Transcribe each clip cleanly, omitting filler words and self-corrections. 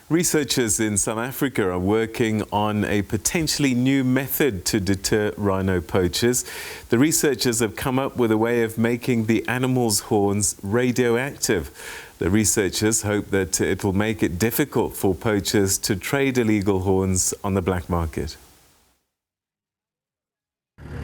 Researchers in South Africa are working on a potentially new method to deter rhino poachers. The researchers have come up with a way of making the animal's horns radioactive. The researchers hope that it will make it difficult for poachers to trade illegal horns on the black market.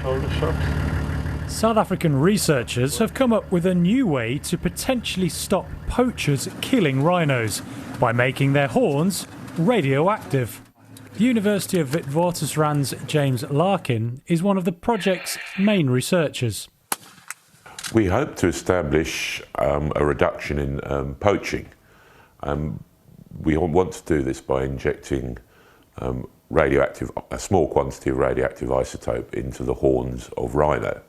Shoulder shots. South African researchers have come up with a new way to potentially stop poachers killing rhinos by making their horns radioactive. The University of Witwatersrand's James Larkin is one of the project's main researchers. We hope to establish a reduction in poaching. We want to do this by injecting a small quantity of radioactive isotope into the horns of rhino.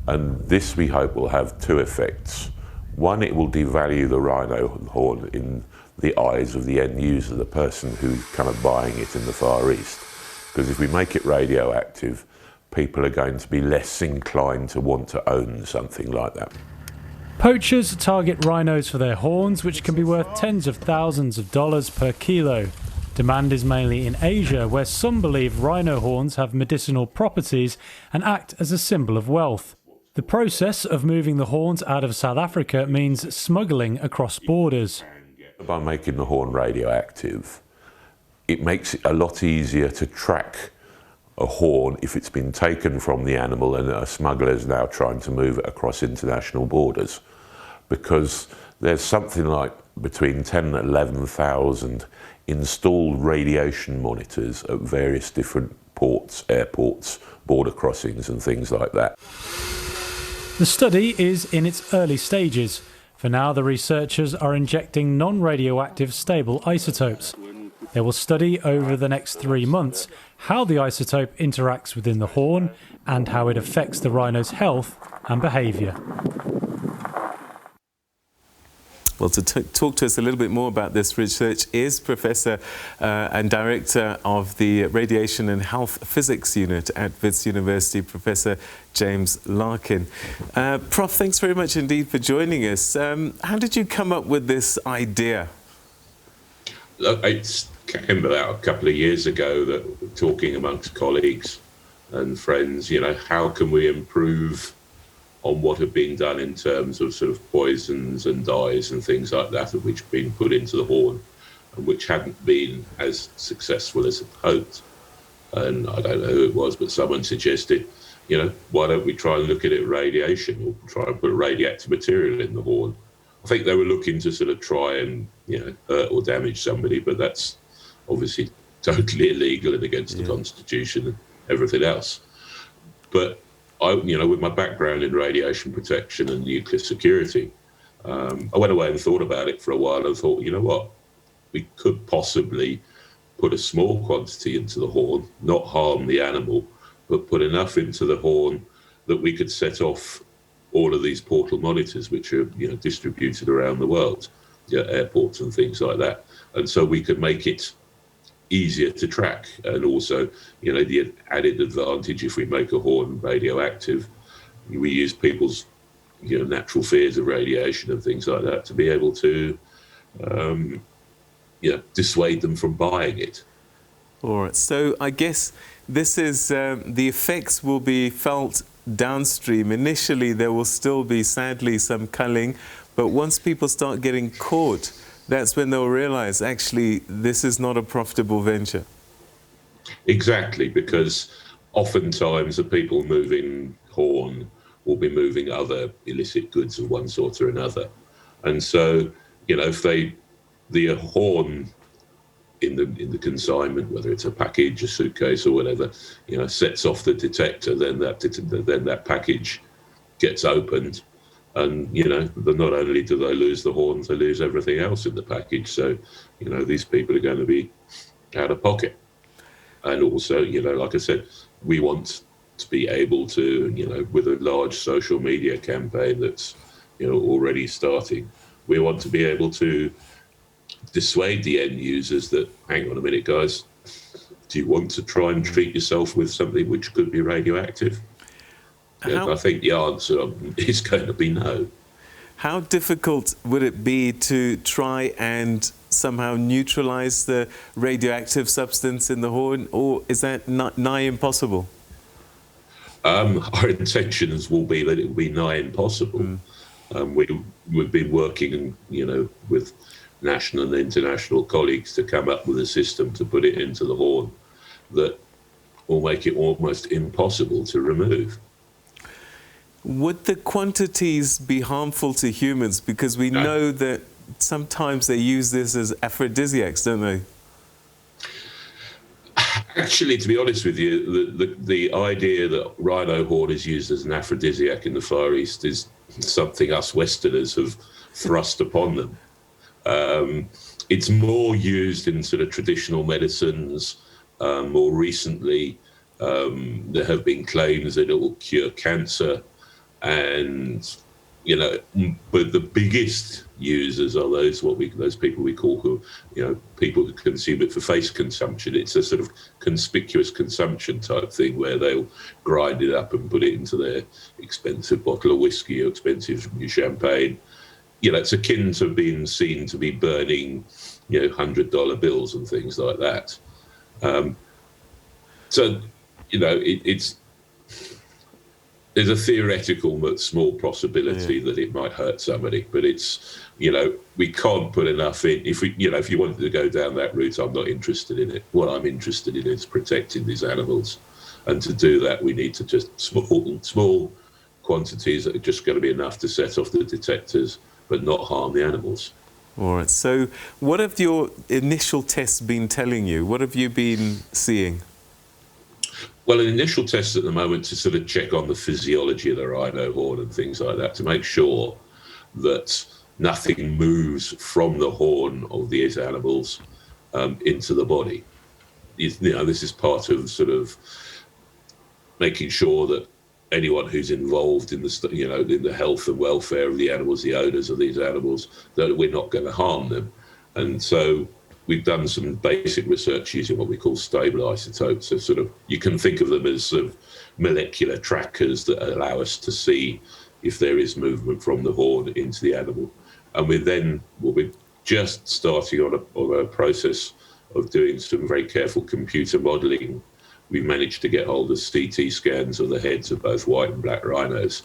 And this, we hope, will have two effects. One, it will devalue the rhino horn in the eyes of the end user, the person who's kind of buying it in the Far East. Because if we make it radioactive, people are going to be less inclined to want to own something like that. Poachers target rhinos for their horns, which can be worth tens of thousands of dollars per kilo. Demand is mainly in Asia, where some believe rhino horns have medicinal properties and act as a symbol of wealth. The process of moving the horns out of South Africa means smuggling across borders. By making the horn radioactive, it makes it a lot easier to track a horn if it's been taken from the animal and a smuggler is now trying to move it across international borders. Because there's something like between 10 and 11,000 installed radiation monitors at various different ports, airports, border crossings and things like that. The study is in its early stages. For now, the researchers are injecting non-radioactive stable isotopes. They will study over the next 3 months how the isotope interacts within the horn and how it affects the rhino's health and behaviour. Well, to talk to us a little bit more about this research is Professor and Director of the Radiation and Health Physics Unit at Wits University, Professor James Larkin. Prof, thanks very much indeed for joining us. How did you come up with this idea? Look, it came about a couple of years ago, that talking amongst colleagues and friends, how can we improve on what had been done in terms of sort of poisons and dyes and things like that, which had been put into the horn and which hadn't been as successful as hoped. And I don't know who it was, but someone suggested, why don't we try and look at it radiation, or try and put radioactive material in the horn? I think they were looking to sort of try and, hurt or damage somebody, but that's obviously totally illegal and against the Constitution and everything else. But with my background in radiation protection and nuclear security, I went away and thought about it for a while and thought, what, we could possibly put a small quantity into the horn, not harm the animal, but put enough into the horn that we could set off all of these portal monitors, which are distributed around the world, airports and things like that. And so we could make it easier to track, and also the added advantage, if we make a horn radioactive, we use people's natural fears of radiation and things like that to be able to dissuade them from buying it. All right, so I guess this is the effects will be felt downstream. Initially there will still be, sadly, some culling, but once people start getting caught, that's when they'll realize, actually, this is not a profitable venture. Exactly, because oftentimes the people moving horn will be moving other illicit goods of one sort or another. And so, if the horn in the consignment, whether it's a package, a suitcase or whatever, sets off the detector, then that package gets opened. And, not only do they lose the horns, they lose everything else in the package. So, these people are going to be out of pocket. And also, like I said, we want to be able to, with a large social media campaign that's, already starting, we want to be able to dissuade the end users that, hang on a minute, guys, do you want to try and treat yourself with something which could be radioactive? I think the answer is going to be no. How difficult would it be to try and somehow neutralize the radioactive substance in the horn, or is that nigh impossible? Our intentions will be that it will be nigh impossible. We've been working, with national and international colleagues to come up with a system to put it into the horn that will make it almost impossible to remove. Would the quantities be harmful to humans? Because we know that sometimes they use this as aphrodisiacs, don't they? Actually, to be honest with you, the idea that rhino horn is used as an aphrodisiac in the Far East is something us Westerners have thrust upon them. It's more used in sort of traditional medicines. More recently, there have been claims that it will cure cancer, and but the biggest users are those people we call people who consume it for face consumption. It's a sort of conspicuous consumption type thing where they'll grind it up and put it into their expensive bottle of whiskey or expensive champagne. It's akin to being seen to be burning, $100 bills and things like that. There's a theoretical but small possibility that it might hurt somebody, but it's, we can't put enough in. If you wanted to go down that route, I'm not interested in it. What I'm interested in is protecting these animals. And to do that, we need to just small quantities that are just going to be enough to set off the detectors, but not harm the animals. All right. So what have your initial tests been telling you? What have you been seeing? Well, an initial test at the moment to sort of check on the physiology of the rhino horn and things like that, to make sure that nothing moves from the horn of these animals into the body. This is part of sort of making sure that anyone who's involved in in the health and welfare of the animals, the owners of these animals, that we're not going to harm them. And so we've done some basic research using what we call stable isotopes. So sort of, you can think of them as sort of molecular trackers that allow us to see if there is movement from the horn into the animal. And we're just starting on a process of doing some very careful computer modelling. We managed to get hold of CT scans of the heads of both white and black rhinos.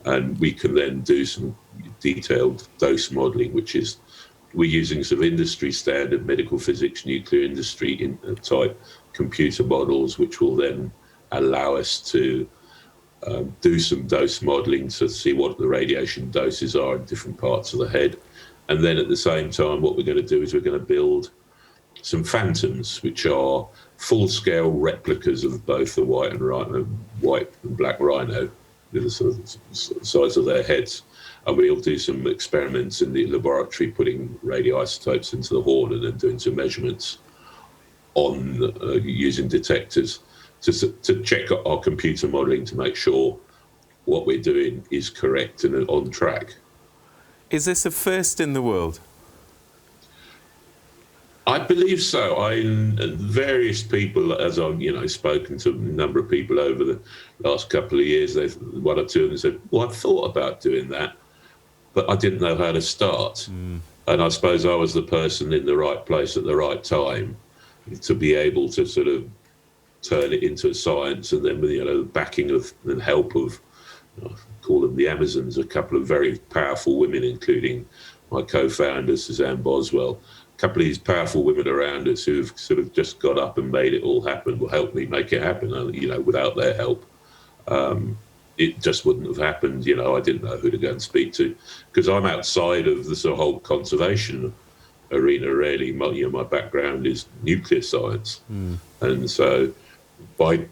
And we can then do some detailed dose modelling, which is, we're using some industry standard medical physics, nuclear industry type computer models, which will then allow us to do some dose modelling to see what the radiation doses are in different parts of the head. And then at the same time, what we're going to do is we're going to build some phantoms, which are full-scale replicas of both the white and black rhino, with the sort of size of their heads. And we'll do some experiments in the laboratory, putting radioisotopes into the horn and then doing some measurements on using detectors to check our computer modelling to make sure what we're doing is correct and on track. Is this a first in the world? I believe so. Various people, as I've spoken to a number of people over the last couple of years, one or two of them said, "Well, I've thought about doing that, but I didn't know how to start." And I suppose I was the person in the right place at the right time to be able to sort of turn it into a science, and then with the backing of and help of, call them the Amazons, a couple of very powerful women, including my co-founder Suzanne Boswell. A couple of these powerful women around us who've sort of just got up and made it all happen, will help me make it happen. Without their help, it just wouldn't have happened. I didn't know who to go and speak to, because I'm outside of the sort of whole conservation arena, really. My background is nuclear science. And so by,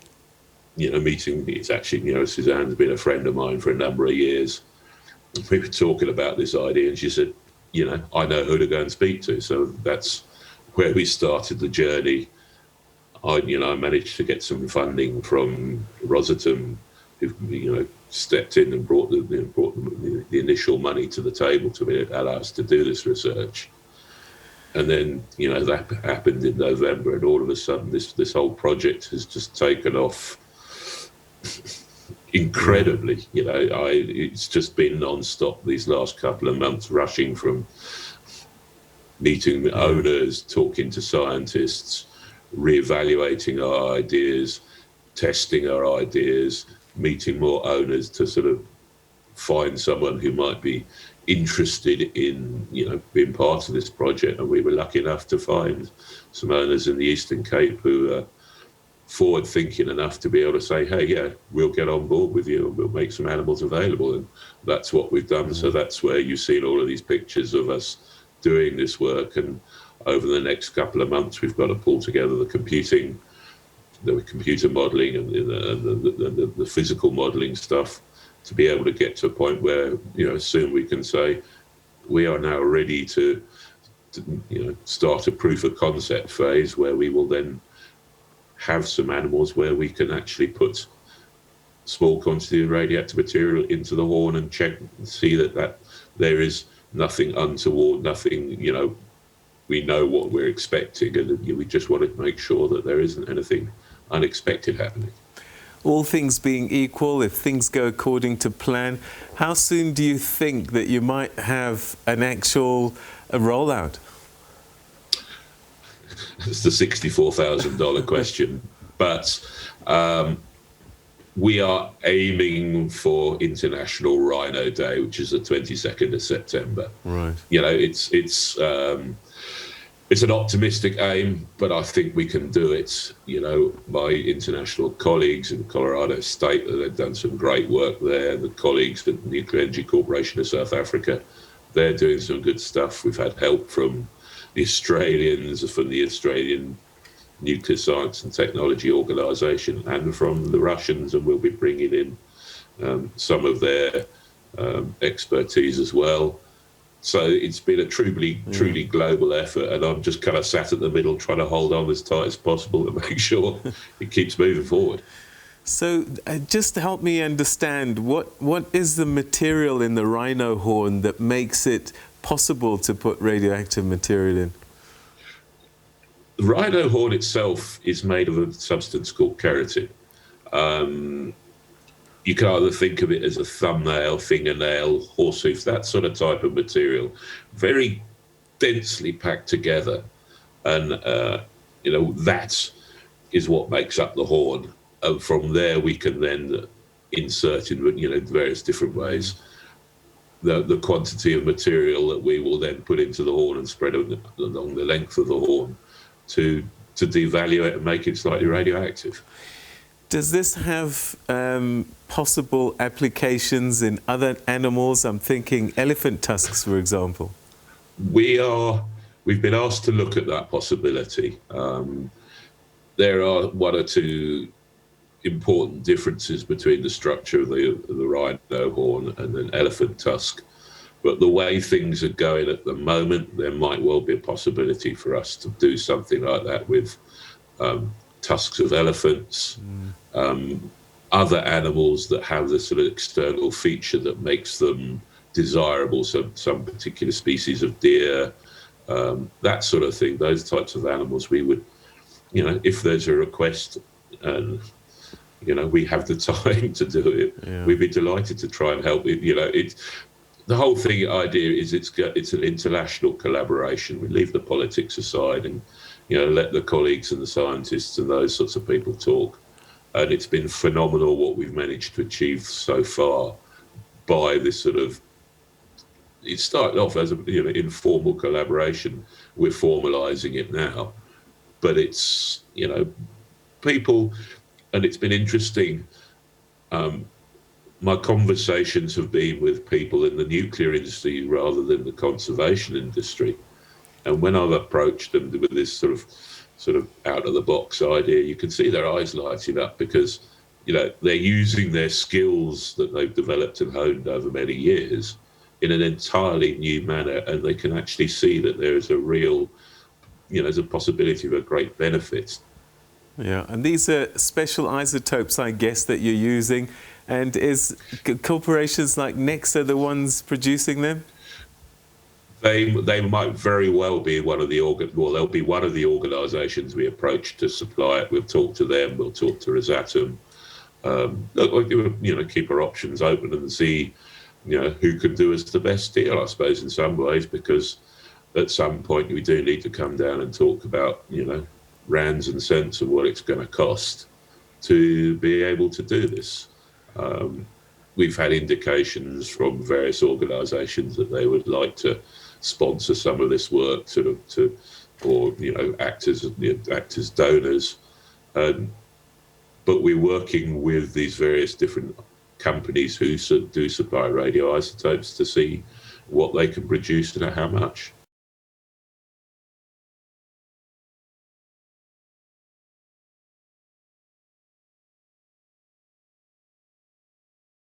meeting, it's actually, Suzanne's been a friend of mine for a number of years. We were talking about this idea and she said, I know who to go and speak to. So that's where we started the journey. I managed to get some funding from Rosatom, who, stepped in and brought the initial money to the table to allow us to do this research. And then, that happened in November, and all of a sudden this whole project has just taken off incredibly. It's just been non-stop these last couple of months, rushing from meeting owners, talking to scientists, reevaluating our ideas, testing our ideas, meeting more owners to sort of find someone who might be interested in, being part of this project. And we were lucky enough to find some owners in the Eastern Cape who are forward thinking enough to be able to say, hey, yeah, we'll get on board with you and we'll make some animals available. And that's what we've done. So that's where you've seen all of these pictures of us doing this work. And over the next couple of months, we've got to pull together the computer modelling and the physical modelling stuff to be able to get to a point where, soon we can say we are now ready to start a proof of concept phase where we will then have some animals where we can actually put small quantity of radioactive material into the horn and check and see that there is nothing untoward, nothing, we know what we're expecting, and we just want to make sure that there isn't anything unexpected happening. All things being equal, if things go according to plan, how soon do you think that you might have an actual rollout? It's the $64,000 question, but we are aiming for International Rhino Day, which is the 22nd of September. Right. It's an optimistic aim, but I think we can do it. My international colleagues in Colorado State, they've done some great work there. The colleagues at the Nuclear Energy Corporation of South Africa, they're doing some good stuff. We've had help from the Australians, from the Australian Nuclear Science and Technology Organisation, and from the Russians, and we'll be bringing in some of their expertise as well. So it's been a truly global effort, and I'm just kind of sat at the middle trying to hold on as tight as possible to make sure it keeps moving forward. So just to help me understand, what is the material in the rhino horn that makes it possible to put radioactive material in? The rhino horn itself is made of a substance called keratin. You can either think of it as a thumbnail, fingernail, horsehoof, that sort of type of material, very densely packed together. And, that is what makes up the horn. And from there, we can then insert in, various different ways, the quantity of material that we will then put into the horn and spread along the length of the horn to devalue it and make it slightly radioactive. Does this have possible applications in other animals? I'm thinking elephant tusks, for example. We've been asked to look at that possibility. There are one or two important differences between the structure of the rhino horn and an elephant tusk. But the way things are going at the moment, there might well be a possibility for us to do something like that with tusks of elephants, other animals that have this sort of external feature that makes them desirable, so some particular species of deer, that sort of thing. Those types of animals we would, if there's a request and, we have the time to do it, we'd be delighted to try and help. The whole idea is it's an international collaboration. We leave the politics aside and, let the colleagues and the scientists and those sorts of people talk. And it's been phenomenal what we've managed to achieve so far by this sort of, it started off as an informal collaboration. We're formalising it now. But it's, people, and it's been interesting. My conversations have been with people in the nuclear industry rather than the conservation industry. And when I've approached them with this sort of out of the box idea, you can see their eyes lighting up because, they're using their skills that they've developed and honed over many years in an entirely new manner. And they can actually see that there is a real, there's a possibility of a great benefit. Yeah, and these are special isotopes, I guess, that you're using. And is corporations like Nexa the ones producing them? They might very well be they'll be one of the organisations we approach to supply it. We'll talk to them. We'll talk to Rosatom. look, you know, keep our options open and see, you know, who can do us the best deal, I suppose, in some ways, because at some point we do need to come down and talk about, you know, rands and cents of what it's going to cost to be able to do this. We've had indications from various organisations that they would like to sponsor some of this work, sort of, or you know, act as donors. But we're working with these various different companies who do supply radioisotopes to see what they can produce and at how much.